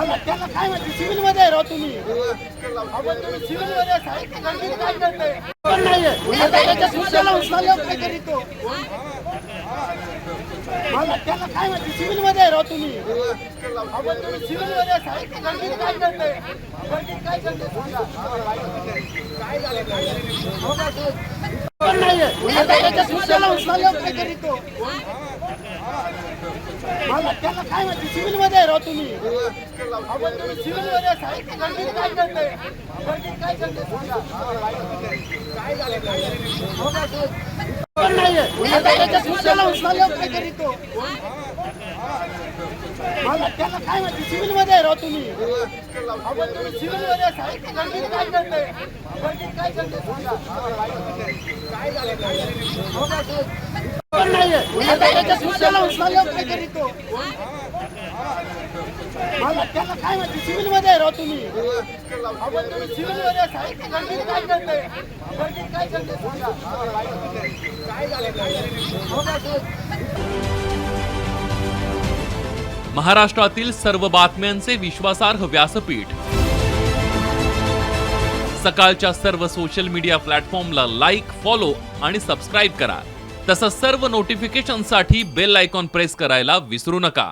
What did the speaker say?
त्याला काय माहिती सिव्हिल मध्ये राह तुम्ही आपण तुम्ही सिव्हिल मध्ये साहित्य गंभीर काय करते पण नाहीये त्याच्या सुशाला उचलायला काय करीतो त्याला काय माहिती सिव्हिल मध्ये राह तुम्ही आपण तुम्ही सिव्हिल मध्ये साहित्य गंभीर काय करते गंभीर काय करते काय झालं पण नाहीये त्याच्या सुशाला उचलायला काय करीतो त्याला काय माहिती सिव्हिल मध्ये राह तुम्ही आपण तुम्ही सिव्हिल मध्ये साहित्य गंभीर काय करते गंभीर काय करते काय झालं पण नाहीये त्याच्या सुशाला उचलायला काय करीतो त्याला काय माहिती सिव्हिल मध्ये राह तुम्ही आपण तुम्ही सिव्हिल मध्ये साहित्य गंभीर काय करते गंभीर काय करते काय झालं पण नाहीये त्याच्या सुशाला उचलायला काय करीतो त्याला काय माहिती सिव्हिल मध्ये राह तुम्ही आपण तुम्ही सिव्हिल मध्ये साहित्य गंभीर काय करते गंभीर काय करते काय झालं महाराष्ट्रातील सर्व बातम्यांचे विश्वासार्ह व्यासपीठ सकाळच्या सर्व सोशल मीडिया प्लॅटफॉर्मला लाईक, फॉलो आणि सबस्क्राईब करा. तसंच सर्व नोटिफिकेशनसाठी बेल आयकॉन प्रेस करायला विसरू नका.